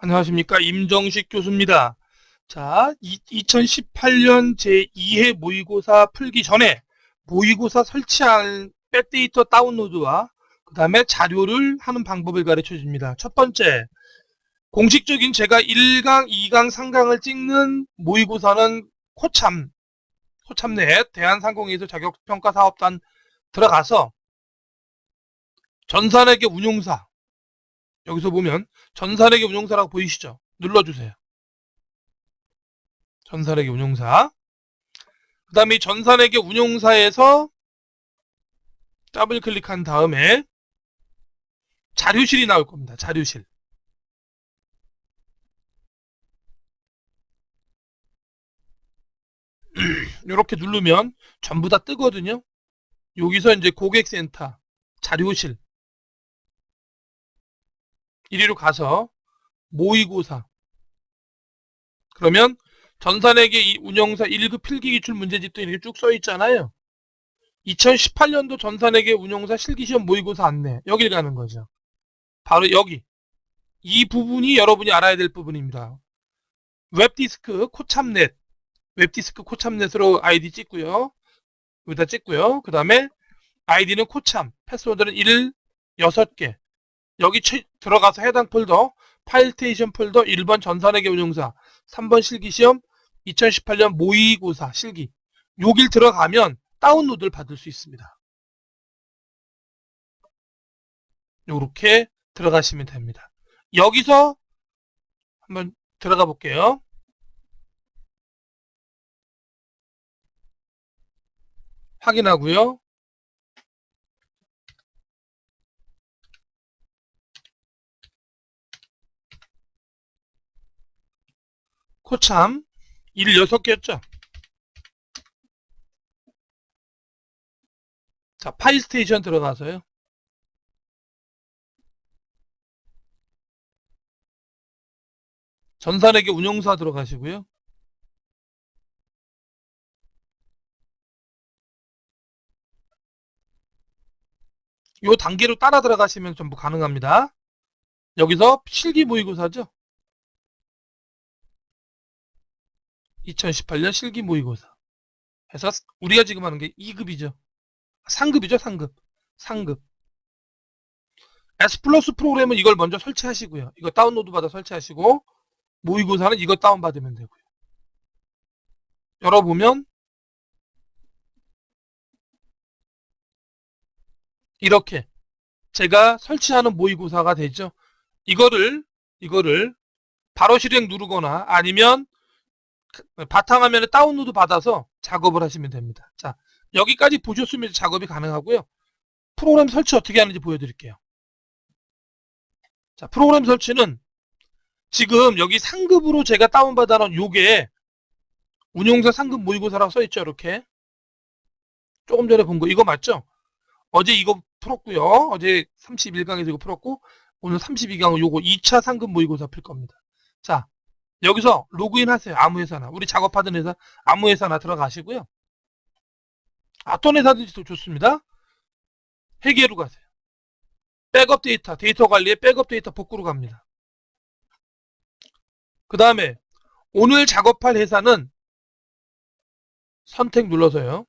안녕하십니까. 임정식 교수입니다. 자, 2018년 제2회 모의고사 풀기 전에 모의고사 설치한 백데이터 다운로드와 그 다음에 자료를 하는 방법을 가르쳐 줍니다. 첫 번째, 공식적인 제가 1강, 2강, 3강을 찍는 모의고사는 코참넷 대한상공회의소 자격평가사업단 들어가서 전산회계 운용사, 여기서 보면 전산회계 운용사라고 보이시죠? 눌러주세요. 전산회계 운용사. 그 다음에 전산회계 운용사에서 더블 클릭한 다음에 자료실이 나올 겁니다. 자료실. 이렇게 누르면 전부 다 뜨거든요. 여기서 이제 고객센터, 자료실. 이리로 가서 모의고사. 그러면 전산회계 운용사 1급 필기 기출 문제집도 이렇게 쭉 써 있잖아요. 2018년도 전산회계 운용사 실기시험 모의고사 안내. 여길 가는 거죠. 바로 여기. 이 부분이 여러분이 알아야 될 부분입니다. 웹디스크 코참넷. 웹디스크 코참넷으로 아이디 찍고요. 여기다 찍고요. 그 다음에 아이디는 코참, 패스워드는 6개. 여기 들어가서 해당 폴더, 파일스테이션 폴더 1번 전산회계 운용사, 3번 실기시험, 2018년 모의고사 실기. 여길 들어가면 다운로드를 받을 수 있습니다. 이렇게 들어가시면 됩니다. 여기서 한번 들어가 볼게요. 확인하고요. 코참 6개였죠. 자, 파일스테이션 들어가서요. 전산회계 운용사 들어가시고요. 요 단계로 따라 들어가시면 전부 가능합니다. 여기서 실기 모의고사죠. 2018년 실기 모의고사 해서 우리가 지금 하는 게 2급이죠. 상급이죠. 상급. S 플러스 프로그램은 이걸 먼저 설치하시고요. 이거 다운로드 받아 설치하시고 모의고사는 이거 다운받으면 되고요. 열어보면 이렇게 제가 설치하는 모의고사가 되죠. 이거를 바로 실행 누르거나 아니면 바탕화면에 다운로드 받아서 작업을 하시면 됩니다. 자, 여기까지 보셨으면 작업이 가능하고요. 프로그램 설치 어떻게 하는지 보여드릴게요. 자, 프로그램 설치는 지금 여기 상급으로 제가 다운받아 놓은 요게 운용사 상급 모의고사라고 써있죠. 이렇게 조금 전에 본 거 이거 맞죠? 어제 이거 풀었고요. 어제 31강에서 이거 풀었고 오늘 32강은 요거 2차 상급 모의고사 풀 겁니다. 자, 여기서 로그인 하세요. 아무 회사나. 우리 작업하던 회사 아무 회사나 들어가시고요. 어떤 회사든지 좋습니다. 회계로 가세요. 백업 데이터 관리에 백업 데이터 복구로 갑니다. 그 다음에 오늘 작업할 회사는 선택 눌러서요.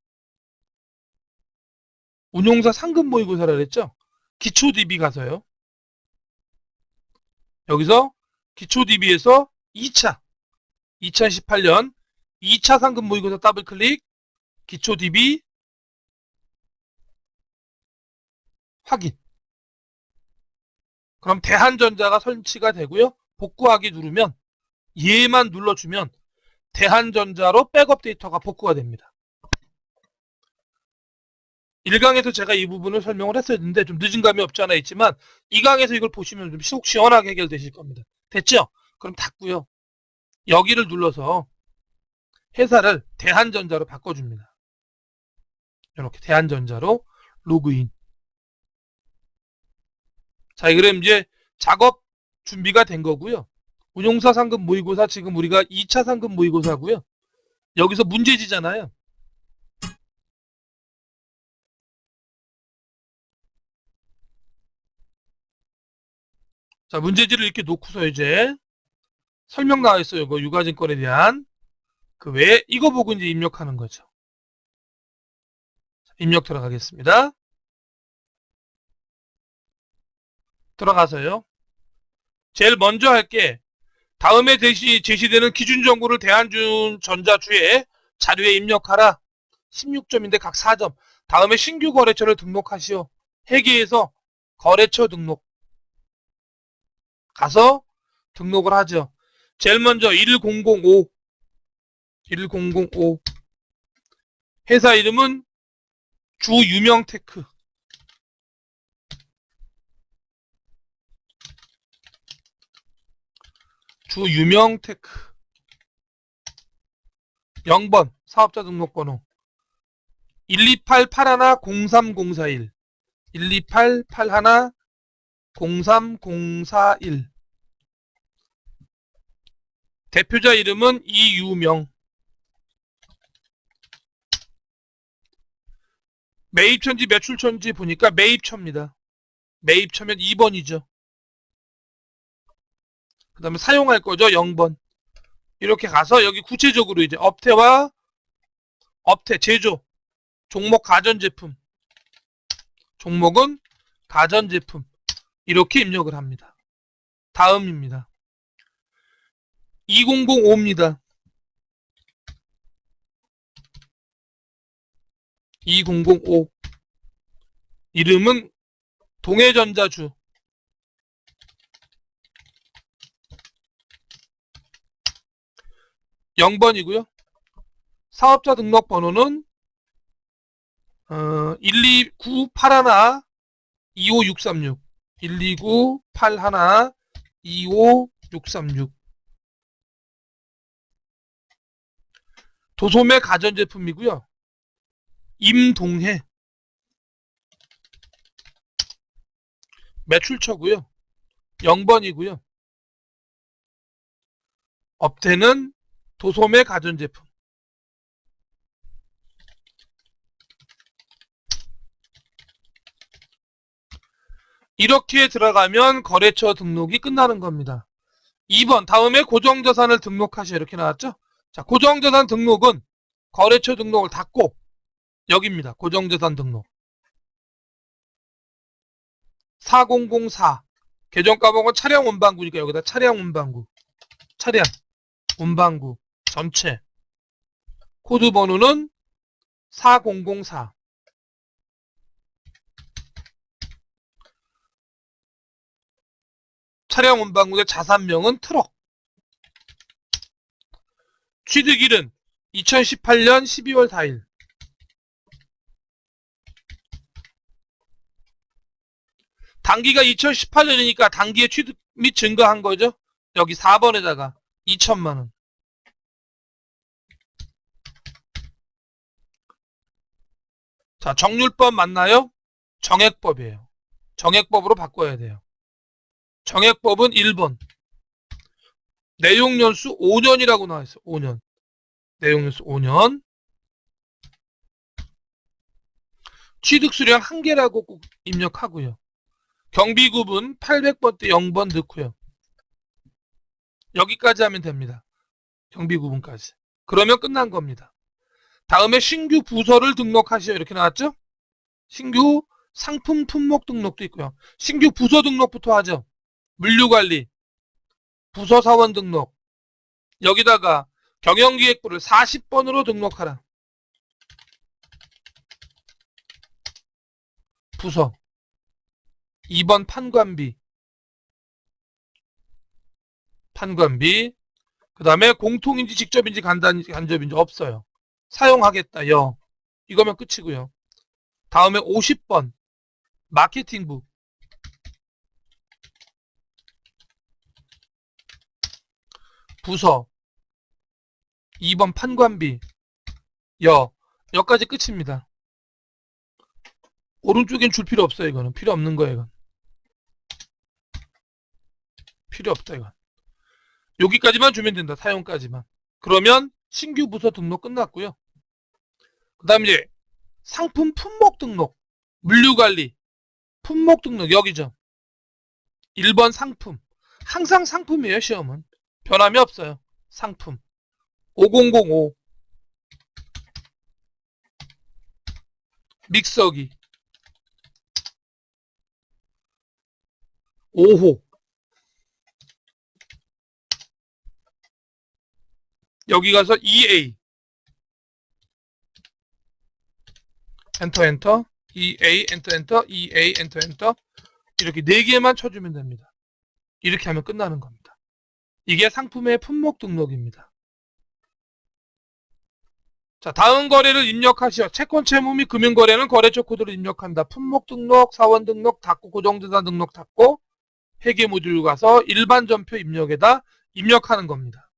운용사 상급 모의고사라 그랬죠? 기초 DB 가서요. 여기서 기초 DB에서 2차 2018년 2차 상급 모의고사 더블 클릭 기초 DB 확인. 그럼 대한전자가 설치가 되고요. 복구하기 누르면 얘만 눌러주면 대한전자로 백업 데이터가 복구가 됩니다. 1강에서 제가 이 부분을 설명을 했었는데 좀 늦은 감이 없지 않아 있지만 2강에서 이걸 보시면 좀 속 시원하게 해결되실 겁니다. 됐죠? 그럼 닫고요. 여기를 눌러서 회사를 대한전자로 바꿔줍니다. 이렇게 대한전자로 로그인. 자, 그럼 이제 작업 준비가 된 거고요. 운용사 상급 모의고사 지금 우리가 2차 상급 모의고사고요. 여기서 문제지잖아요. 자, 문제지를 이렇게 놓고서 이제 설명 나와 있어요. 이거 유가증권에 대한 그 외에 이거 보고 이제 입력하는 거죠. 입력 들어가겠습니다. 들어가서요. 제일 먼저 할게 다음에 제시되는 기준 정보를 대한전자주의 자료에 입력하라. 16점인데 각 4점. 다음에 신규 거래처를 등록하시오. 회계에서 거래처 등록 가서 등록을 하죠. 제일 먼저 1005 회사 이름은 주유명테크 주유명테크 0번 사업자 등록번호 128810304 128810304 대표자 이름은 이유명 매입처인지 매출처인지 보니까 매입처입니다. 매입처면 2번이죠. 그 다음에 사용할 거죠. 0번 이렇게 가서 여기 구체적으로 이제 업태와 업태 제조 종목 가전제품 종목은 가전제품 이렇게 입력을 합니다. 다음입니다. 2005입니다. 2005 이름은 동해전자주 0번이고요. 사업자 등록번호는 12981-25636 12981-25636 도소매 가전제품이고요. 임동해 매출처고요. 0번이고요. 업태는 도소매 가전제품 이렇게 들어가면 거래처 등록이 끝나는 겁니다. 2번 다음에 고정자산을 등록하시오 이렇게 나왔죠. 자, 고정자산 등록은 거래처 등록을 닫고 여기입니다. 고정자산 등록 4004 계정가목은 차량 운반구니까 여기다 차량 운반구 차량 운반구 전체 코드 번호는 4004 차량 운반구의 자산명은 트럭 취득일은 2018년 12월 4일 단기가 2018년이니까 단기에 취득 및 증가한 거죠. 여기 4번에다가 2천만원 자 정률법 맞나요? 정액법이에요. 정액법으로 바꿔야 돼요. 정액법은 1번 내용연수 5년이라고 나와있어요. 5년 내용연수 5년 취득수량 1개라고 꼭 입력하고요. 경비구분 800번대 0번 넣고요. 여기까지 하면 됩니다. 경비구분까지. 그러면 끝난 겁니다. 다음에 신규 부서를 등록하시오 이렇게 나왔죠? 신규 상품 품목 등록도 있고요. 신규 부서 등록부터 하죠. 물류관리, 부서사원 등록 여기다가 경영기획부를 40번으로 등록하라. 부서 2번 판관비 그 다음에 공통인지 직접인지 간접인지 없어요. 사용하겠다 여 이거면 끝이고요. 다음에 50번 마케팅부 부서 2번 판관비 여까지 끝입니다. 오른쪽엔 줄 필요 없어요. 이거는 필요 없는 거예요. 이건. 필요 없다 이건. 여기까지만 주면 된다. 사용까지만. 그러면 신규 부서 등록 끝났고요. 그 다음 이제 상품 품목 등록 물류관리 품목 등록 여기죠. 1번 상품 항상 상품이에요. 시험은 변함이 없어요. 상품 5005 믹서기 5호 여기 가서 EA 엔터 엔터 EA 엔터 엔터 EA 엔터 엔터 이렇게 4개만 쳐주면 됩니다. 이렇게 하면 끝나는 겁니다. 이게 상품의 품목 등록입니다. 자, 다음 거래를 입력하시오. 채권 채무 및 금융거래는 거래처 코드를 입력한다. 품목 등록, 사원 등록, 닫고 고정자산 등록 닫고 회계 모듈 가서 일반 전표 입력에다 입력하는 겁니다.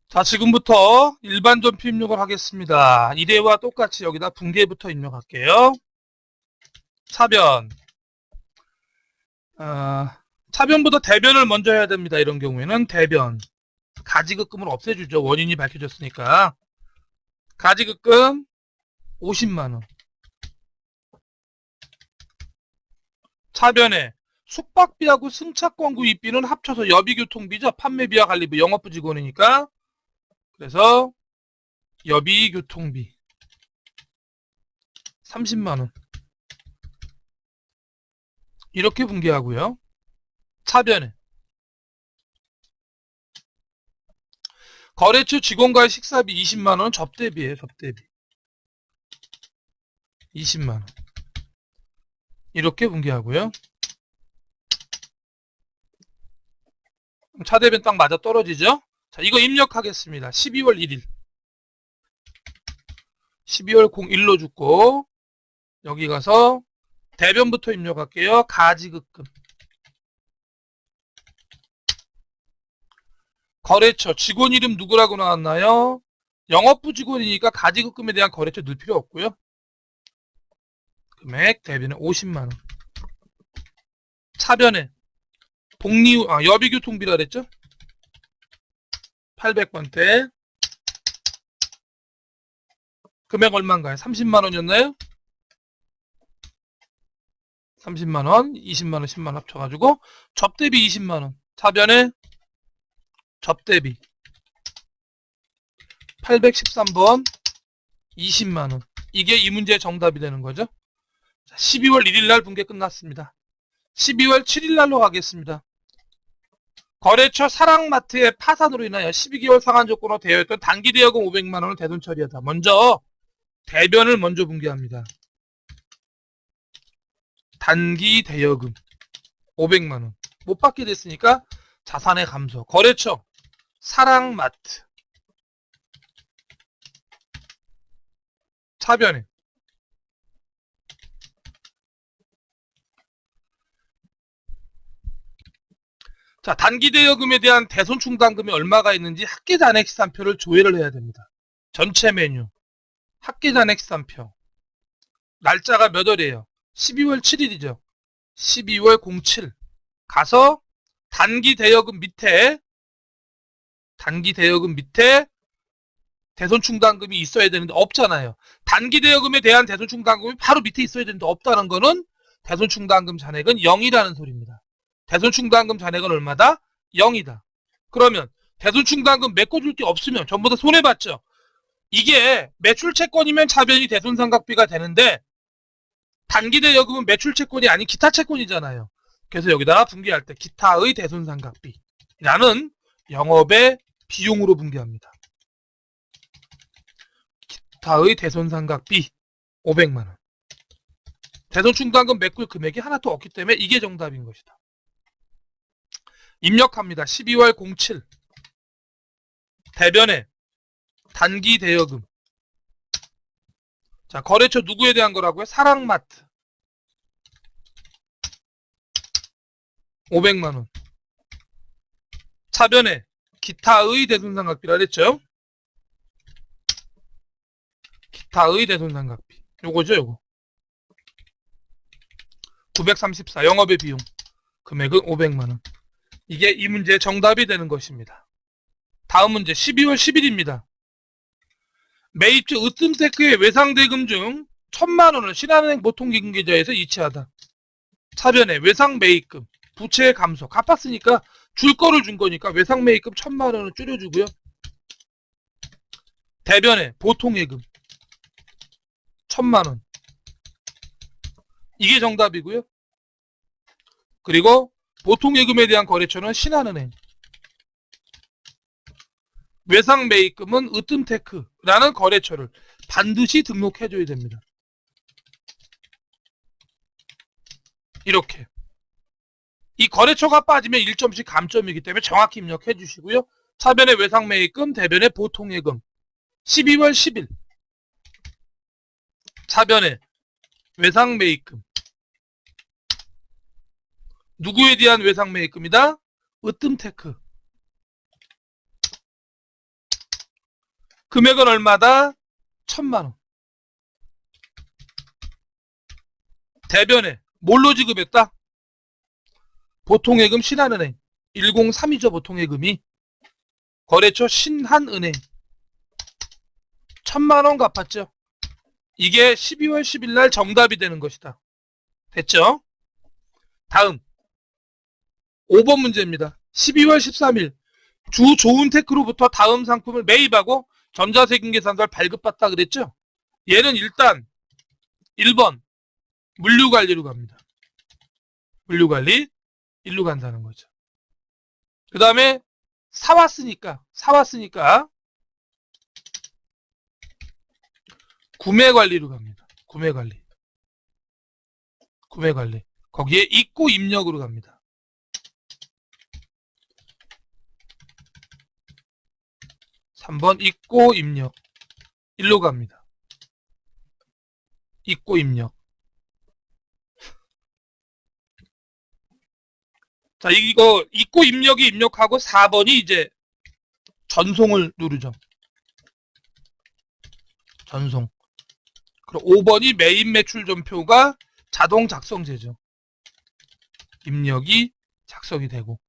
자, 지금부터 일반 전표 입력을 하겠습니다. 이래와 똑같이 여기다 분계부터 입력할게요. 차변. 차변보다 대변을 먼저 해야 됩니다. 이런 경우에는 대변. 가지급금을 없애주죠. 원인이 밝혀졌으니까. 가지급금 50만원. 차변에 숙박비하고 승차권 구입비는 합쳐서 여비교통비죠. 판매비와 관리비, 영업부 직원이니까. 그래서 여비교통비 30만원. 이렇게 분계하고요. 차변에 거래처 직원과의 식사비 20만원 접대비에요. 접대비 20만원. 이렇게 분계하고요. 차대변 딱 맞아 떨어지죠. 자, 이거 입력하겠습니다. 12월 1일 12월 01로 죽고 여기 가서 대변부터 입력할게요. 가지급금 거래처 직원 이름 누구라고 나왔나요? 영업부 직원이니까 가지급금에 대한 거래처 넣을 필요 없고요. 금액 대변에 50만원. 차변에 여비교통비라 그랬죠? 800번대 금액 얼마인가요? 30만원이었나요? 30만원, 20만원, 10만원 합쳐가지고 접대비 20만원. 차변에 접대비 813번 20만원. 이게 이 문제의 정답이 되는 거죠. 12월 1일날 분계 끝났습니다. 12월 7일날로 가겠습니다. 거래처 사랑마트의 파산으로 인하여 12개월 상환조건으로 되어 있던 단기대여금 500만원을 대손 처리하다. 먼저 대변을 먼저 분계합니다. 단기대여금 500만원 못 받게 됐으니까 자산의 감소. 거래처 사랑마트 차변에 자, 단기대여금에 대한 대손충당금이 얼마가 있는지 합계잔액시산표를 조회를 해야 됩니다. 전체 메뉴 합계잔액시산표 날짜가 몇 월이에요? 12월 7일이죠. 12월 07 가서 단기대여금 밑에 대손충당금이 있어야 되는데 없잖아요. 단기대여금에 대한 대손충당금이 바로 밑에 있어야 되는데 없다는 거는 대손충당금 잔액은 0이라는 소리입니다. 대손충당금 잔액은 얼마다? 0이다. 그러면 대손충당금 메꿔줄 게 없으면 전부 다 손해봤죠. 이게 매출채권이면 차변이 대손상각비가 되는데 단기대여금은 매출채권이 아닌 기타채권이잖아요. 그래서 여기다가 분계할 때 기타의 대손상각비라는 영업의 비용으로 분계합니다. 기타의 대손상각비 500만원. 대손충당금 메꿀 금액이 하나 더 없기 때문에 이게 정답인 것이다. 입력합니다. 12월 07 대변에 단기대여금 자, 거래처 누구에 대한 거라고요? 사랑마트 500만원. 차변에 기타의 대손상각비라 그랬죠? 기타의 대손상각비 요거죠, 요거 934 영업의 비용 금액은 500만원. 이게 이 문제의 정답이 되는 것입니다. 다음 문제 12월 10일입니다. 매입처 으뜸테크의 외상대금 중 1000만원을 신한은행 보통기금계좌에서 이체하다. 차변에 외상매입금 부채의 감소 갚았으니까 줄 거를 준 거니까 외상매입금 1000만 원을 줄여주고요. 대변에 보통예금 1000만 원. 이게 정답이고요. 그리고 보통예금에 대한 거래처는 신한은행. 외상매입금은 으뜸테크라는 거래처를 반드시 등록해줘야 됩니다. 이렇게. 이 거래처가 빠지면 1점씩 감점이기 때문에 정확히 입력해 주시고요. 차변의 외상매입금, 대변의 보통예금 12월 10일 차변의 외상매입금 누구에 대한 외상매입금이다? 으뜸테크. 금액은 얼마다? 1000만 원. 대변에 뭘로 지급했다? 보통예금 신한은행 1032죠. 보통예금이 거래처 신한은행 1000만 원 갚았죠. 이게 12월 10일 날 정답이 되는 것이다. 됐죠? 다음 5번 문제입니다. 12월 13일 주 조은테크로부터 다음 상품을 매입하고 전자세금계산서를 발급받다 그랬죠? 얘는 일단 1번 물류관리로 갑니다. 물류관리 일로 간다는 거죠. 그 다음에 사왔으니까 구매관리로 갑니다. 구매관리 거기에 입고 입력으로 갑니다. (3번) 입고 입력 일로 갑니다. 입고 입력. 자, 이거 입고 입력이 입력하고 4번이 이제 전송을 누르죠. 전송. 그럼 5번이 매입 매출 전표가 자동 작성되죠. 입력이 작성이 되고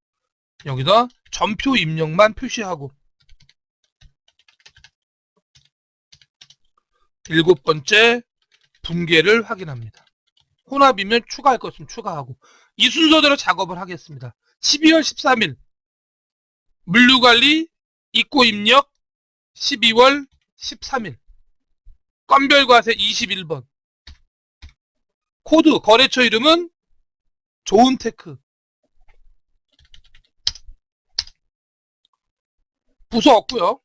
여기다 전표 입력만 표시하고 7번째 분계를 확인합니다. 혼합이면 추가할 것 있으면 추가하고 이 순서대로 작업을 하겠습니다. 12월 13일 물류관리 입고 입력 12월 13일 건별과세 21번 코드 거래처 이름은 조은테크 부서 없고요.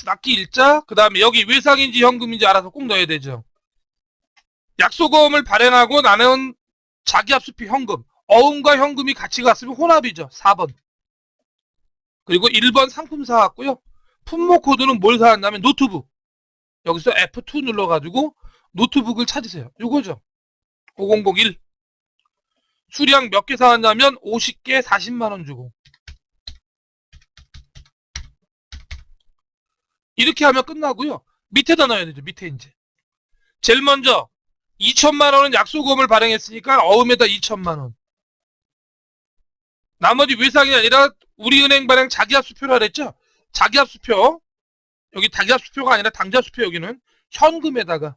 납기 일자 그 다음에 여기 외상인지 현금인지 알아서 꼭 넣어야 되죠. 약소금을 발행하고 나는 자기합수표 현금 어음과 현금이 같이 갔으면 혼합이죠. 4번. 그리고 1번 상품 사왔고요. 품목 코드는 뭘 사왔냐면 노트북. 여기서 F2 눌러가지고 노트북을 찾으세요. 요거죠. 5001. 수량 몇 개 사왔냐면 50개 40만원 주고. 이렇게 하면 끝나고요. 밑에다 넣어야 되죠. 밑에 이제. 제일 먼저 2천만원은 약소금을 발행했으니까 어음에다 2천만원. 나머지 외상이 아니라 우리은행 발행 자기합수표라 그랬죠? 자기합수표. 여기 자기합수표가 아니라 당좌수표 여기는 현금에다가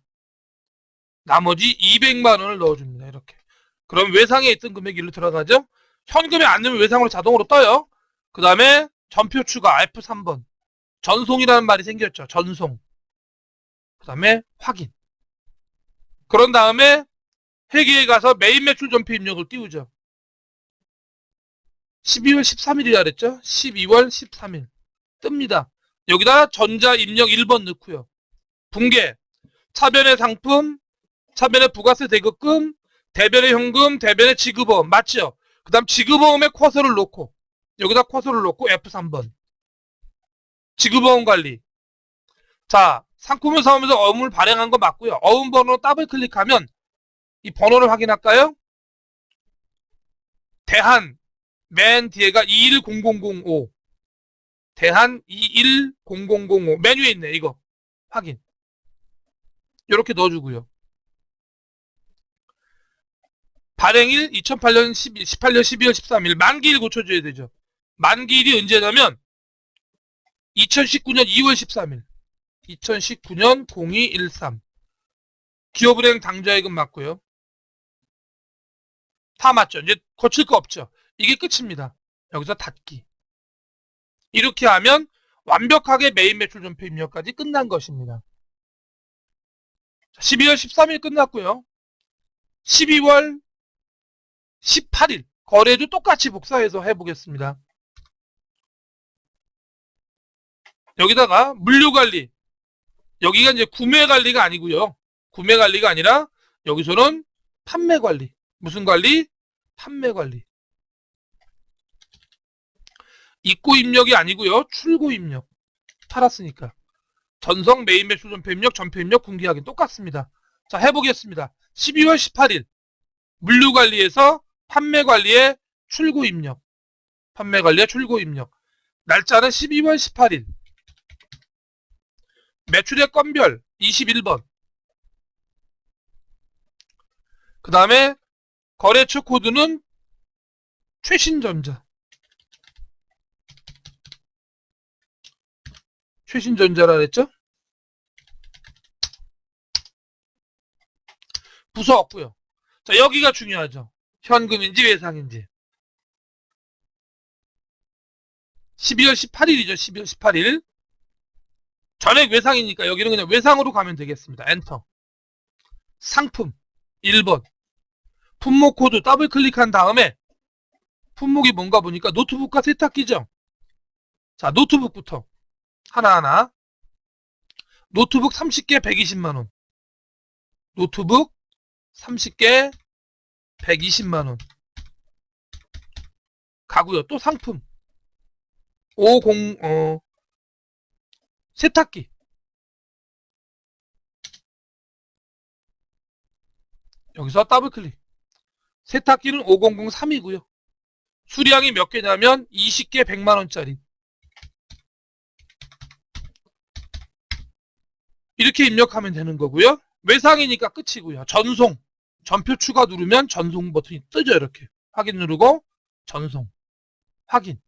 나머지 200만원을 넣어줍니다. 이렇게. 그럼 외상에 있던 금액이 일로 들어가죠? 현금에 안 넣으면 외상으로 자동으로 떠요. 그 다음에 전표 추가 F3번. 전송이라는 말이 생겼죠. 전송. 그 다음에 확인. 그런 다음에 회계에 가서 매입 매출 전표 입력을 띄우죠. 12월 13일이라 그랬죠? 12월 13일. 뜹니다. 여기다 전자 입력 1번 넣고요. 분계. 차변의 상품, 차변의 부가세 대급금, 대변의 현금, 대변의 지급어음. 맞죠? 그 다음 지급어음에 쿼서를 놓고 여기다 쿼서를 놓고 F3번. 지급어음 관리. 자, 상품을 사오면서 어음을 발행한 거 맞고요. 어음 번호 더블 클릭하면 이 번호를 확인할까요? 대한 맨 뒤에가 210005 대한 210005 맨 위에 있네. 이거 확인. 이렇게 넣어주고요. 발행일 2018년 12월 13일 만기일 고쳐줘야 되죠. 만기일이 언제냐면 2019년 2월 13일 2019년 0213 기업은행 당좌예금 맞고요. 다 맞죠. 이제 고칠 거 없죠. 이게 끝입니다. 여기서 닫기. 이렇게 하면 완벽하게 메인 매출 전표 입력까지 끝난 것입니다. 12월 13일 끝났고요. 12월 18일 거래도 똑같이 복사해서 해보겠습니다. 여기다가 물류관리, 여기가 이제 구매관리가 아니고요. 구매관리가 아니라 여기서는 판매관리. 무슨 관리? 판매관리. 입고 입력이 아니고요. 출고 입력. 팔았으니까. 전성 메인 매출 전표 입력, 전표 입력, 분기 확인 똑같습니다. 자, 해보겠습니다. 12월 18일 물류관리에서 판매관리에 출고 입력. 판매관리에 출고 입력. 날짜는 12월 18일. 매출의 건별 21번. 그 다음에 거래처 코드는 최신전자. 최신전자라 그랬죠? 부서 없고요. 자, 여기가 중요하죠. 현금인지 외상인지. 12월 18일이죠. 12월 18일. 전액 외상이니까 여기는 그냥 외상으로 가면 되겠습니다. 엔터. 상품 1번. 품목 코드 더블 클릭한 다음에 품목이 뭔가 보니까 노트북과 세탁기죠. 자, 노트북부터 하나하나. 노트북 30개 120만원. 노트북 30개 120만원. 가고요. 또 상품 50 세탁기. 여기서 더블 클릭. 세탁기는 5003이고요. 수량이 몇 개냐면 20개 100만원짜리. 이렇게 입력하면 되는 거고요. 외상이니까 끝이고요. 전송. 전표 추가 누르면 전송 버튼이 뜨죠. 이렇게. 확인 누르고 전송. 확인.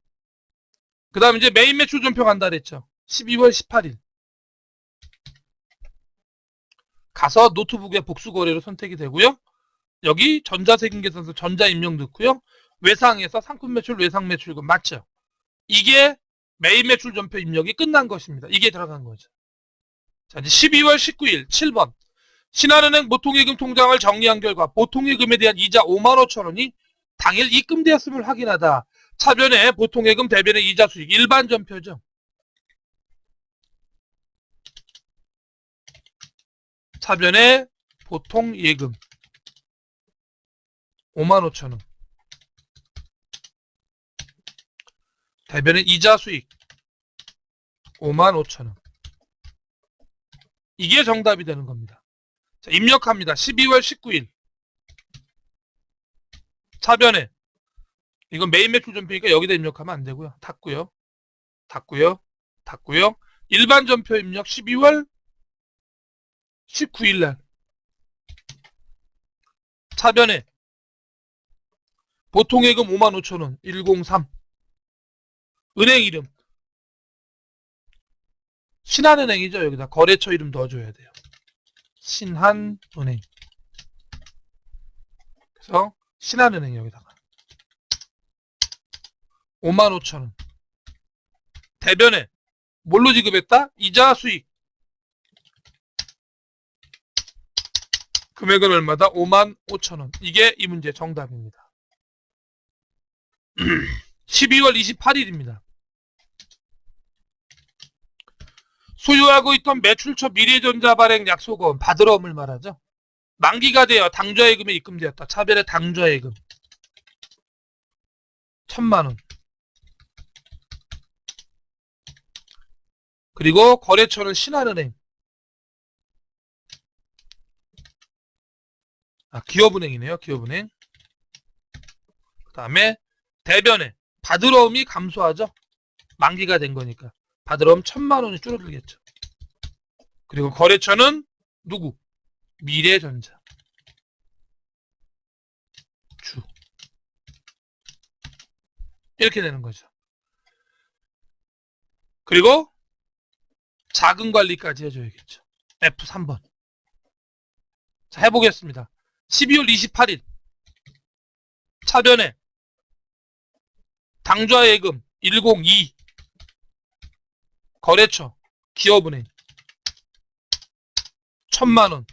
그 다음 이제 메인 매출 전표 간다 그랬죠. 12월 18일. 가서 노트북의 복수거래로 선택이 되고요. 여기 전자세금계산서 전자 입력 넣고요. 외상에서 상품 매출, 외상 매출금 맞죠? 이게 메인 매출 전표 입력이 끝난 것입니다. 이게 들어간 거죠. 자, 이제 12월 19일 7번. 신한은행 보통예금 통장을 정리한 결과 보통예금에 대한 이자 55,000원이 당일 입금되었음을 확인하다. 차변에 보통예금 대변의 이자 수익 일반 전표죠. 차변에 보통예금 55,000원. 대변의 이자 수익 55,000원. 이게 정답이 되는 겁니다. 자, 입력합니다. 12월 19일. 차변에. 이건 메인 매출 전표니까 여기다 입력하면 안 되고요. 닫고요. 닫고요. 닫고요. 일반 전표 입력 12월 19일 날. 차변에. 보통예금 55,000원. 103. 은행 이름. 신한은행이죠. 여기다 거래처 이름 넣어줘야 돼요. 신한은행. 그래서 신한은행 여기다가 55,000원. 대변에 뭘로 지급했다? 이자 수익. 금액은 얼마다? 55,000원. 이게 이 문제 정답입니다. 12월 28일입니다. 소유하고 있던 매출처 미래전자 발행 약속원 받으러옴을 말하죠. 만기가 되어 당좌예금에 입금되었다. 차별의 당좌예금 1,000만원. 그리고 거래처는 신한은행. 기업은행이네요. 기업은행. 그 다음에 대변에 받으러옴이 감소하죠. 만기가 된 거니까. 받으러옴 1,000만원이 줄어들겠죠. 그리고 거래처는 누구? 미래전자. 주. 이렇게 되는 거죠. 그리고 자금관리까지 해줘야겠죠. F3번. 자, 해보겠습니다. 12월 28일 차변에 당좌예금 102 거래처 기업은행 1000만원.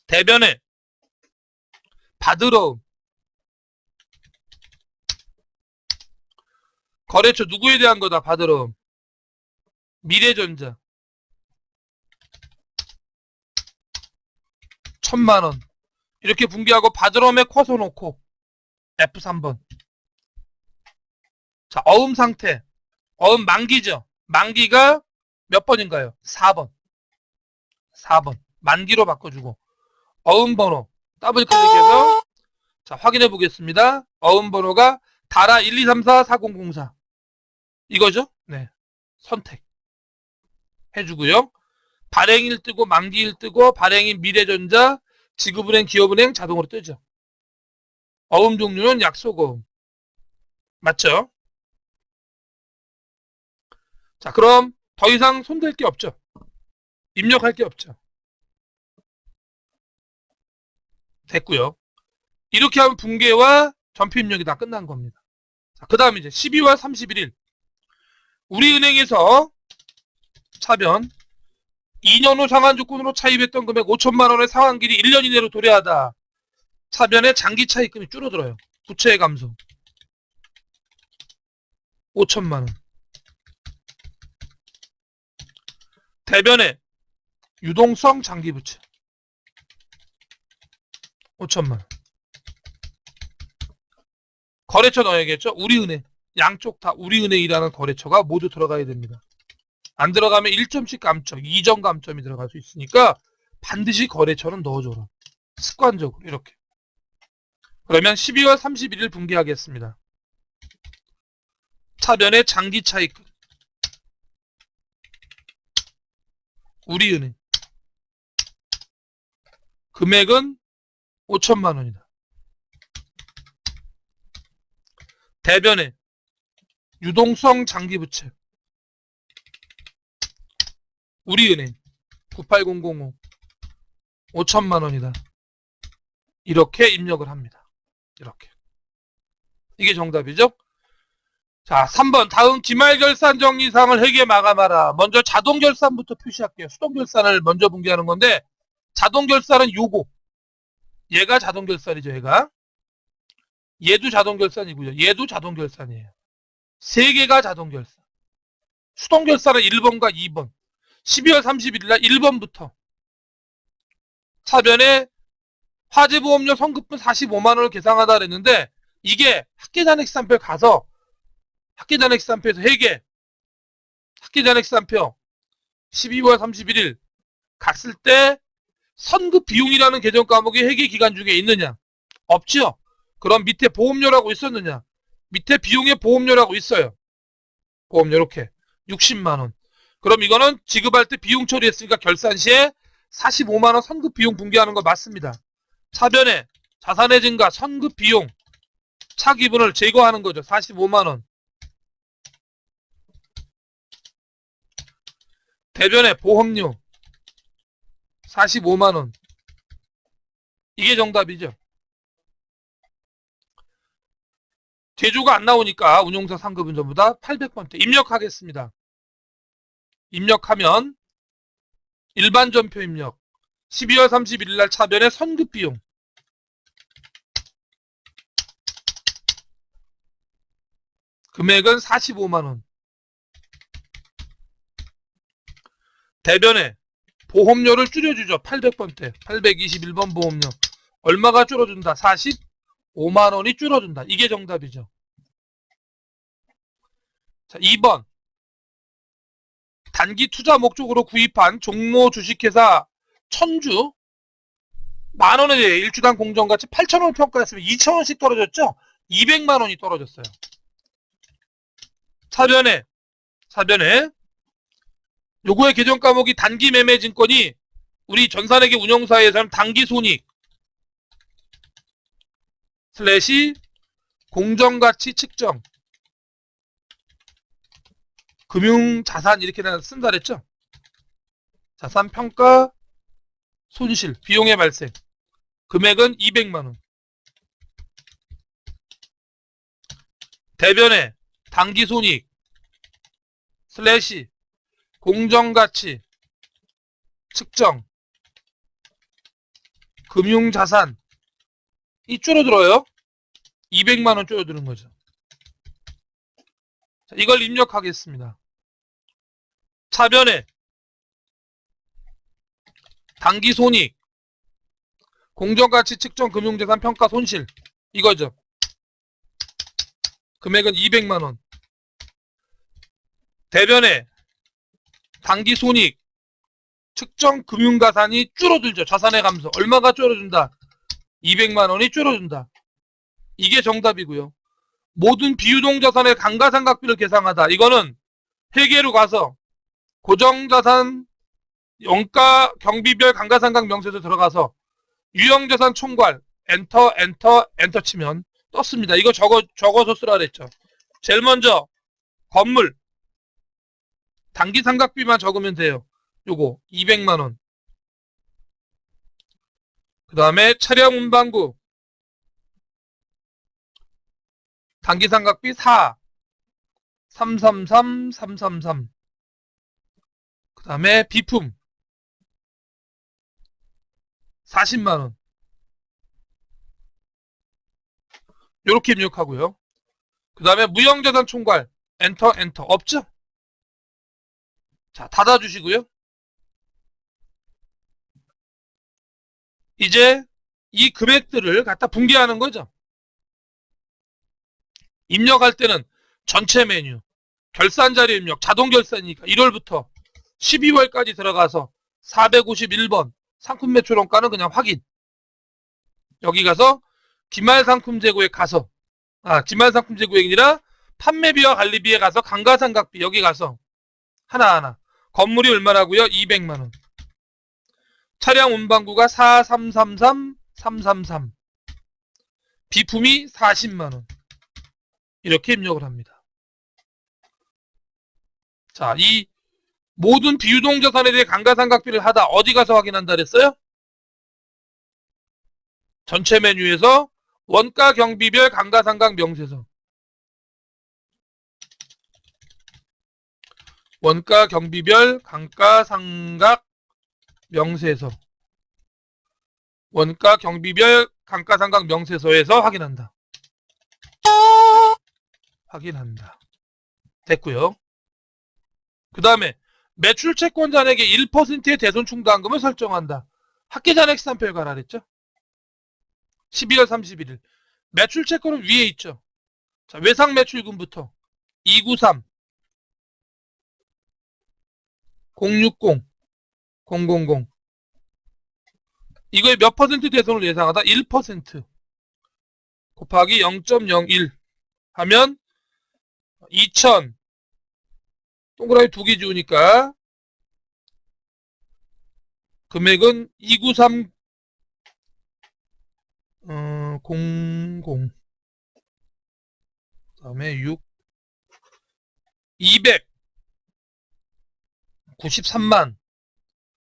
대변에 받으러음 거래처 누구에 대한 거다. 받으러음 미래전자 1000만원. 이렇게 분기하고 받으러음에 쿼서 놓고 F3번. 자, 어음 상태. 어음 만기죠. 만기가 몇 번인가요? 4번. 4번. 만기로 바꿔주고. 어음 번호. 더블 클릭해서 자, 확인해 보겠습니다. 어음 번호가 다라 12344004. 이거죠? 네. 선택. 해주고요. 발행일 뜨고 만기일 뜨고 발행인 미래전자 지급은행 기업은행 자동으로 뜨죠. 어음 종류는 약속어음. 맞죠? 자, 그럼 더 이상 손댈 게 없죠. 입력할 게 없죠. 됐고요. 이렇게 하면 분계와 전표 입력이 다 끝난 겁니다. 자, 그 다음에 이제 12월 31일 우리은행에서 차변 2년 후 상환 조건으로 차입했던 금액 5천만원의 상환길이 1년 이내로 도래하다. 차변의 장기 차입금이 줄어들어요. 부채의 감소 5천만원. 대변의 유동성 장기부채 5천만원. 거래처 넣어야겠죠. 우리은행 양쪽 다 우리은행이라는 거래처가 모두 들어가야 됩니다. 안 들어가면 1점씩 감점 2점 감점이 들어갈 수 있으니까 반드시 거래처는 넣어줘라. 습관적으로 이렇게. 그러면 12월 31일 분기하겠습니다. 차변의 장기 차익금 우리은행 금액은 5천만원이다. 대변의 유동성 장기부채 우리은행 98005 5천만원이다. 이렇게 입력을 합니다. 이렇게. 이게 정답이죠? 자, 3번 다음 기말결산 정리사항을 회계 마감하라. 먼저 자동결산부터 표시할게요. 수동결산을 먼저 분기하는 건데 자동결산은 요거. 얘가 자동결산이죠. 얘도 자동결산이고요. 얘도 자동결산이에요. 세 개가 자동결산. 수동결산은 1번과 2번. 12월 31일날 1번부터 차변에 화재보험료 선급분 45만원을 계상하다 그랬는데 이게 학계잔액시산표에 가서 학계잔액시산표에서 회계 학계잔액시산표 12월 31일 갔을 때 선급 비용이라는 계정 과목이 회계 기간 중에 있느냐? 없죠? 그럼 밑에 보험료라고 있었느냐? 밑에 비용에 보험료라고 있어요. 보험료 이렇게 60만원. 그럼 이거는 지급할 때 비용 처리했으니까 결산 시에 45만원 선급 비용 분기하는 거 맞습니다. 차변에 자산의 증가 선급 비용 차기분을 제거하는 거죠. 45만원. 대변에 보험료 45만원. 이게 정답이죠. 제조가 안 나오니까 운용사 상급은 전부 다 800번대 입력하겠습니다. 입력하면 일반 전표 입력 12월 31일날 차변의 선급 비용 금액은 45만원. 대변에 보험료를 줄여주죠. 800번대 821번 보험료 얼마가 줄어준다? 45만원이 줄어준다. 이게 정답이죠. 자, 2번 단기 투자 목적으로 구입한 종로 주식회사 천주 만원에 대해 일주당 공정가치 8천원 평가했으면 2천원씩 떨어졌죠? 200만원이 떨어졌어요. 차변에 요거의 계정 과목이 단기 매매 증권이 우리 전산회계 운영사에서는 단기 손익 슬래시 공정가치 측정 금융자산 이렇게 쓴다 그랬죠? 자산평가 손실 비용의 발생 금액은 200만원. 대변에 당기손익 슬래시 공정가치 측정 금융자산 이 줄어들어요. 200만원 줄어드는 거죠. 자, 이걸 입력하겠습니다. 차변에 당기손익 공정가치 측정 금융자산 평가 손실 이거죠. 금액은 200만원. 대변에 당기손익 측정 금융자산이 줄어들죠. 자산의 감소. 얼마가 줄어든다? 200만원이 줄어든다. 이게 정답이고요. 모든 비유동자산의 감가상각비를 계산하다. 이거는 회계로 가서 고정자산 원가 경비별 감가상각 명세서 들어가서 유형자산 총괄 엔터 치면 떴습니다. 이거 적어서 쓰라 그랬죠. 제일 먼저 건물 단기상각비만 적으면 돼요. 요거 200만원. 그 다음에 차량 운반구 단기상각비 4 333 그 다음에 비품 40만원 요렇게 입력하고요. 그 다음에 무형자산 총괄 엔터 없죠? 자 닫아주시고요. 이제 이 금액들을 갖다 분개하는 거죠. 입력할 때는 전체 메뉴 결산자료 입력 자동결산이니까 1월부터 12월까지 들어가서 451번 상품매출원가는 그냥 확인. 여기 가서 기말상품재고액 가서 기말상품재고액이 아니라 판매비와 관리비에 가서 감가상각비 여기 가서 하나하나 건물이 얼마라고요? 200만원. 차량 운반구가 4333333 비품이 40만원 이렇게 입력을 합니다. 자, 이 모든 비유동자산에 대해 감가상각비를 하다 어디 가서 확인한다 그랬어요? 전체 메뉴에서 원가 경비별 감가상각 명세서 원가 경비별 감가상각 명세서 원가 경비별 감가상각 명세서에서 확인한다. 됐고요. 그 다음에 매출 채권 잔액의 1%의 대손 충당금을 설정한다. 합계 잔액 시산표에 가라 그랬죠? 12월 31일 매출 채권은 위에 있죠. 자, 외상 매출금부터 293 060 000 이거에 몇 퍼센트 대손을 예상하다? 1% 곱하기 0.01 하면 2000 동그라미 2개 지우니까 금액은 293 00 그 다음에 293만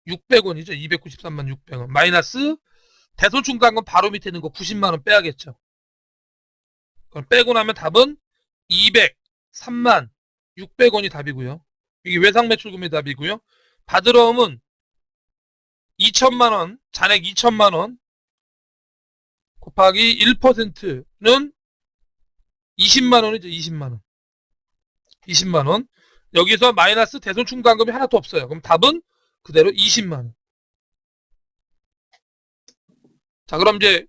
600원이죠. 293만 600원 마이너스 대손충당금 바로 밑에 있는 거 90만원 빼야겠죠. 그럼 빼고 나면 답은 203만 600원이 답이고요. 이게 외상매출금의 답이고요. 받으러 오면 2천만원 잔액 2천만원 곱하기 1%는 20만원이죠. 20만원 여기서 마이너스 대손충당금이 하나도 없어요. 그럼 답은 그대로 20만원. 자, 그럼 이제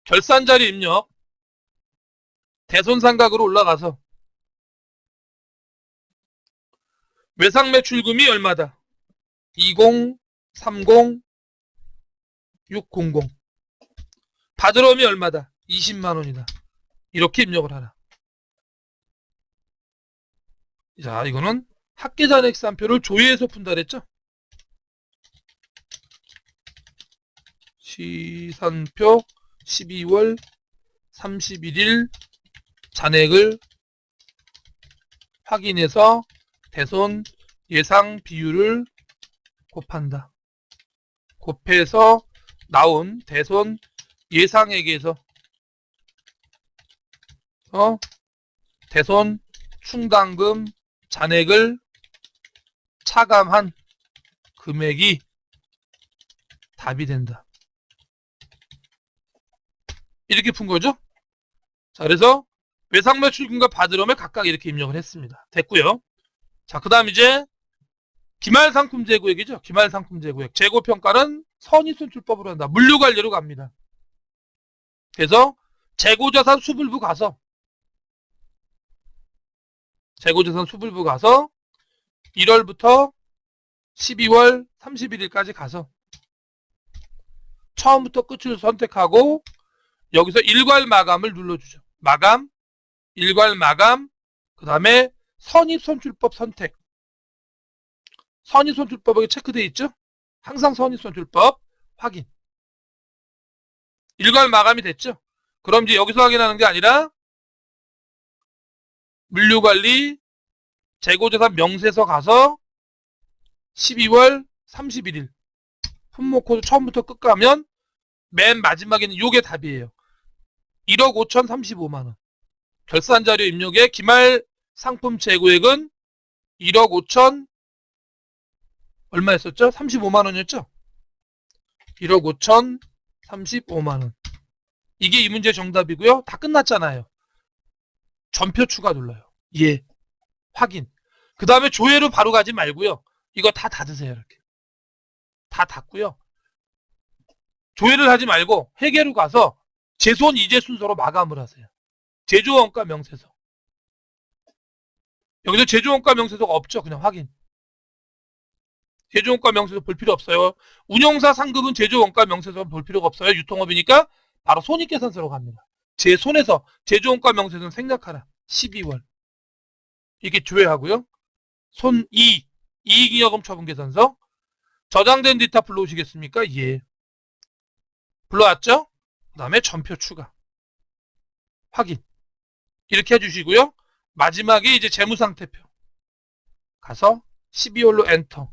결산자료 입력 대손상각으로 올라가서 외상매출금이 얼마다? 20 30 600 받으러 오면 얼마다? 20만원이다. 이렇게 입력을 하라. 자, 이거는 합계잔액시산표를 조회해서 푼다 그랬죠? 시산표 12월 31일 잔액을 확인해서 대손 예상 비율을 곱한다. 곱해서 나온 대손 예상액에서 개손 충당금 잔액을 차감한 금액이 답이 된다. 이렇게 푼 거죠. 자, 그래서 외상매출금과 바드럼에 각각 이렇게 입력을 했습니다. 됐고요. 자, 그 다음 이제 기말상품재고액이죠. 기말상품재고액. 재고평가는 선입선출법으로 한다. 물류관리로 갑니다. 그래서 재고자산 수불부 가서 1월부터 12월 31일까지 가서 처음부터 끝을 선택하고 여기서 일괄 마감을 눌러주죠. 마감, 일괄 마감, 그 다음에 선입선출법 선택. 선입선출법에 체크되어 있죠? 항상 선입선출법 확인. 일괄 마감이 됐죠? 그럼 이제 여기서 확인하는 게 아니라 물류관리 재고자산 명세서 가서 12월 31일 품목코드 처음부터 끝 가면 맨 마지막에는 요게 답이에요. 1억 5,035만원. 결산자료 입력에 기말 상품 재고액은 1억 5천 얼마였었죠? 35만원이었죠? 1억 5천 35만원. 이게 이 문제 정답이고요. 다 끝났잖아요. 전표 추가 눌러요. 예. 확인. 그 다음에 조회로 바로 가지 말고요. 이거 다 닫으세요. 이렇게. 다 닫고요. 조회를 하지 말고 회계로 가서 제손 이제 순서로 마감을 하세요. 제조원가 명세서. 여기서 제조원가 명세서가 없죠. 그냥 확인. 제조원가 명세서 볼 필요 없어요. 운용사 상급은 제조원가 명세서 볼 필요가 없어요. 유통업이니까 바로 손익계산서로 갑니다. 제 손에서 제조원가 명세서는 생략하라. 12월. 이렇게 조회하고요. 손 2. 이익잉여금 처분계산서. 저장된 데이터 불러오시겠습니까? 예. 불러왔죠? 그 다음에 전표 추가. 확인. 이렇게 해주시고요. 마지막에 이제 재무상태표. 가서 12월로 엔터.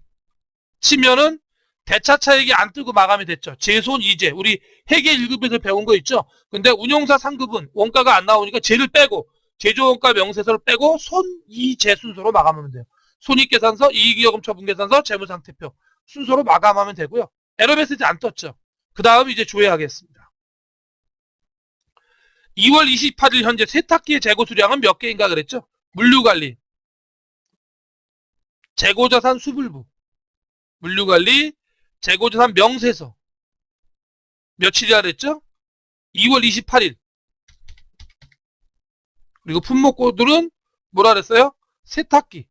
치면은 대차차익이 안 뜨고 마감이 됐죠. 제손 이제. 우리 회계 1급에서 배운 거 있죠? 근데 운용사 상급은 원가가 안 나오니까 제를 빼고 제조원가 명세서를 빼고 손이제 순서로 마감하면 돼요. 손익계산서, 이익잉여금 처분계산서, 재무상태표 순서로 마감하면 되고요. 에러 메시지 안 떴죠. 그 다음 이제 조회하겠습니다. 2월 28일 현재 세탁기의 재고 수량은 몇 개인가 그랬죠? 물류관리, 재고자산 수불부, 물류관리, 재고자산 명세서 며칠이라 그랬죠? 2월 28일. 그리고 품목코드는 뭐라 그랬어요? 세탁기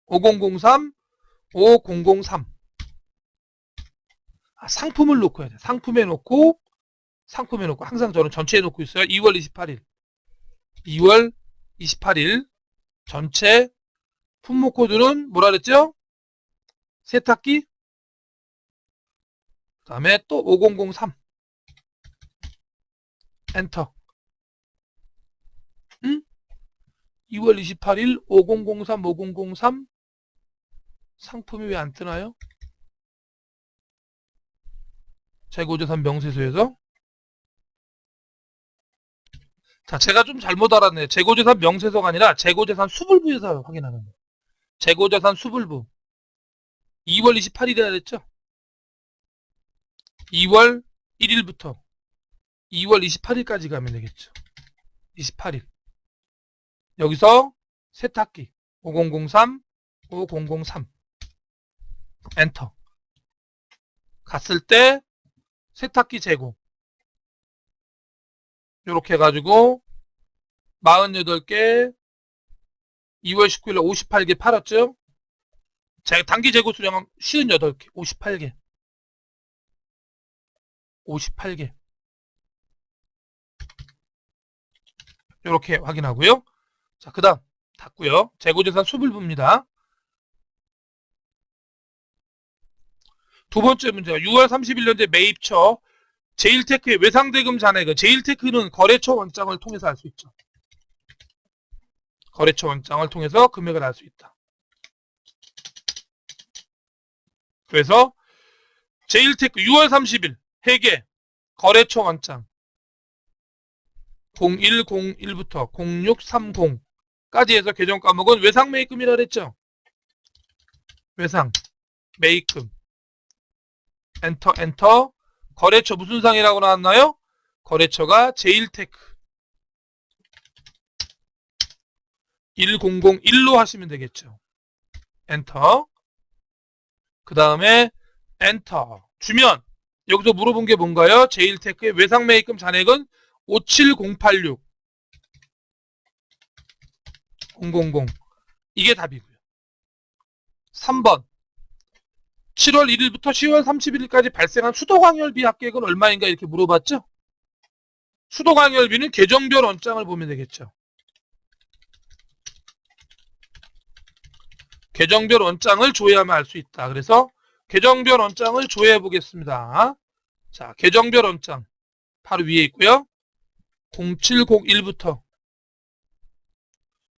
5003, 5003. 상품을 놓고 해야 돼. 상품에 놓고 항상 저는 전체에 놓고 있어요. 2월 28일. 2월 28일 전체 품목코드는 뭐라 그랬죠? 세탁기 그 다음에 또 5003 엔터. 2월 28일 5003 5003 상품이 왜 안 뜨나요? 재고자산 명세서에서. 자, 제가 좀 잘못 알았네요. 재고자산 명세서가 아니라 재고자산 수불부에서 확인하는 거예요. 재고자산 수불부 2월 28일이라 그랬죠? 2월 1일부터 2월 28일까지 가면 되겠죠. 28일. 여기서 세탁기 5003 5003 엔터. 갔을 때 세탁기 재고 이렇게 해가지고 48개 2월 19일에 58개 팔았죠. 단기 재고 수량은 58개 58개 58개 이렇게 확인하고요. 자, 그 다음 닫고요. 재고자산 수불부입니다. 두 번째 문제가 6월 31년제 매입처 제일테크의 외상대금 잔액은, 제일테크는 거래처 원장을 통해서 알 수 있죠. 거래처 원장을 통해서 금액을 알 수 있다. 그래서 제일테크 6월 30일 회계 거래처 원장 0101부터 0630까지 해서 계정 과목은 외상 매입금이라 그랬죠. 외상 매입금 엔터 엔터. 거래처 무슨 상이라고 나왔나요? 거래처가 제일테크 1001로 하시면 되겠죠. 엔터. 그 다음에 엔터 주면 여기서 물어본 게 뭔가요? 제일테크의 외상 매입금 잔액은 57086 000 이게 답이고요. 3번 7월 1일부터 10월 31일까지 발생한 수도광열비 합계액은 얼마인가 이렇게 물어봤죠? 수도광열비는 계정별 원장을 보면 되겠죠. 계정별 원장을 조회하면 알 수 있다. 그래서 계정별 원장을 조회해 보겠습니다. 자, 계정별 원장 바로 위에 있고요. 0701부터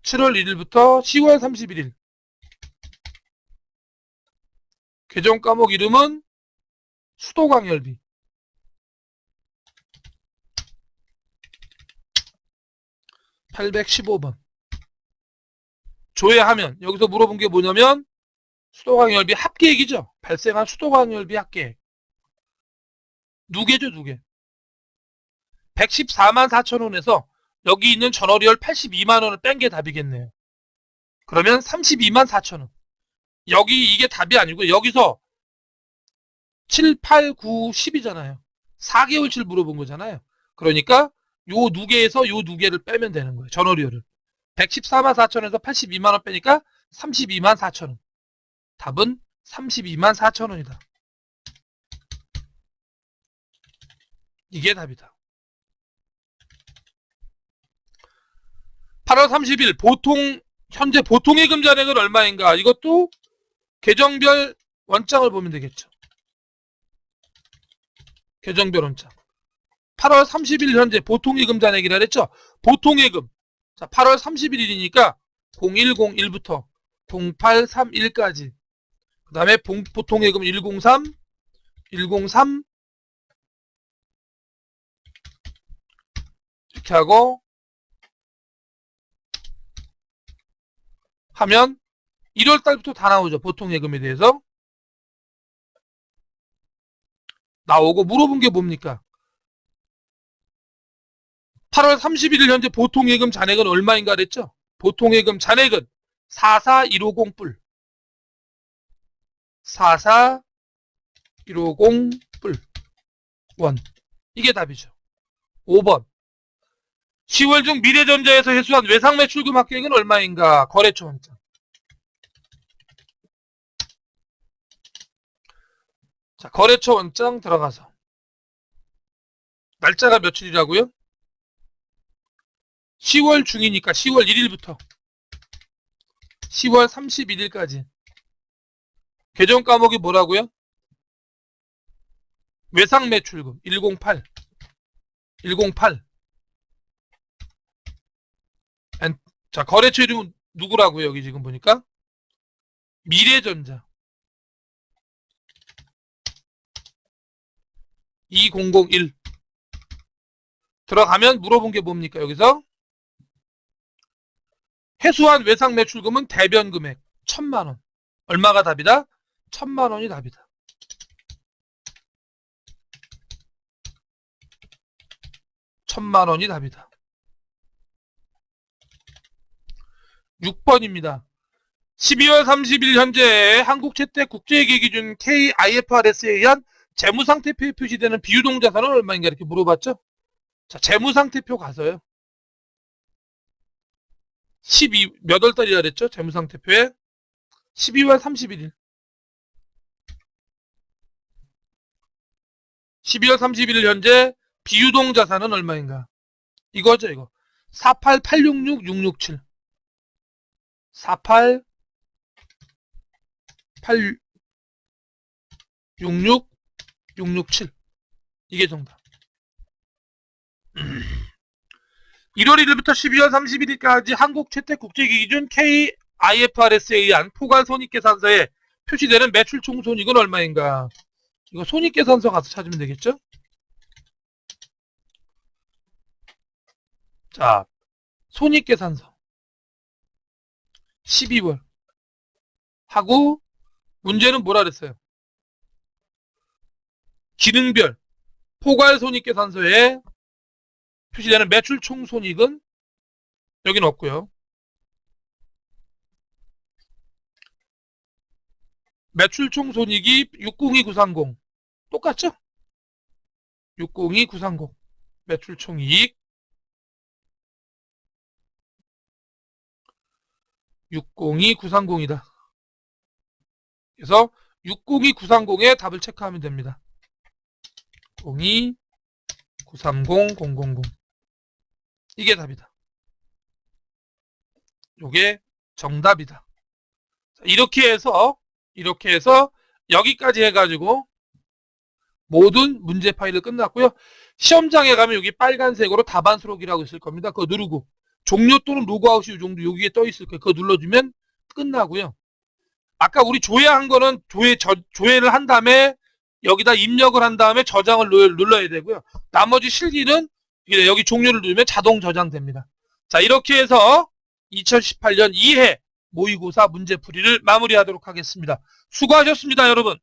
7월 1일부터 10월 31일 계정 과목 이름은 수도광열비. (815번) 조회하면 여기서 물어본 게 뭐냐면 수도광열비 합계액이죠. 발생한 수도광열비 합계액 누계죠. 누계 114만 4천원에서 여기 있는 전월이월 82만원을 뺀 게 답이겠네요. 그러면 32만 4천원. 여기 이게 답이 아니고 여기서 7, 8, 9, 10이잖아요. 4개월치를 물어본 거잖아요. 그러니까 요 누계에서 요 누계를 빼면 되는 거예요. 전월이월을. 114만 4천원에서 82만원 빼니까 32만 4천원. 답은 32만 4천원이다. 이게 답이다. 8월 30일 현재 보통예금 잔액은 얼마인가? 이것도 계정별 원장을 보면 되겠죠. 계정별 원장. 8월 30일 현재 보통예금 잔액이라 그랬죠. 보통예금. 자, 8월 31일이니까 0101부터 0831까지. 그 다음에 보통예금 103 이렇게 하고 하면 1월달부터 다 나오죠. 보통예금에 대해서 나오고 물어본 게 뭡니까? 8월 31일 현재 보통예금 잔액은 얼마인가 그랬죠? 보통예금 잔액은 44150불 44150불 원. 이게 답이죠. 5번 10월 중 미래전자에서 회수한 외상매출금 합계액은 얼마인가? 거래처 원장. 자, 거래처 원장 들어가서 날짜가 며칠이라고요? 10월 중이니까 10월 1일부터 10월 31일까지 계정 과목이 뭐라고요? 외상매출금 108 자, 거래처 이름은 누구라고요? 여기 지금 보니까 미래전자 2001 들어가면 물어본 게 뭡니까? 여기서 회수한 외상매출금은 대변금액 1000만원. 얼마가 답이다? 1000만원이 답이다. 1000만원이 답이다. 6번입니다. 12월 30일 현재 한국채택국제회계기준 KIFRS에 의한 재무상태표에 표시되는 비유동자산은 얼마인가 이렇게 물어봤죠? 자, 재무상태표 가서요. 몇 월 달이라 그랬죠? 재무상태표에 12월 31일 12월 31일 현재 비유동자산은 얼마인가? 이거죠, 이거. 48866 667 이게 정답. 1월 1일부터 12월 31일까지 한국채택국제기준 KIFRS에 의한 포괄손익계산서에 표시되는 매출 총손익은 얼마인가? 이거 손익계산서 가서 찾으면 되겠죠? 자, 손익계산서 12월 하고 문제는 뭐라 그랬어요? 기능별 포괄손익계산서에 표시되는 매출 총손익은 여기는 없고요. 매출 총손익이 602930 똑같죠? 602930 매출 총이익 602930이다. 그래서 602930에 답을 체크하면 됩니다. 02930 이게 답이다. 요게 정답이다. 이렇게 해서 여기까지 해가지고 모든 문제 파일을 끝났고요. 시험장에 가면 여기 빨간색으로 답안 수록이라고 있을 겁니다. 그거 누르고 종료 또는 로그아웃이 이 정도 여기에 떠 있을 거예요. 그거 눌러주면 끝나고요. 아까 우리 조회한 거는 조회를 한 다음에 여기다 입력을 한 다음에 저장을 눌러야 되고요. 나머지 실기는 여기 종료를 누르면 자동 저장됩니다. 자, 이렇게 해서 2018년 2회 모의고사 문제풀이를 마무리하도록 하겠습니다. 수고하셨습니다, 여러분.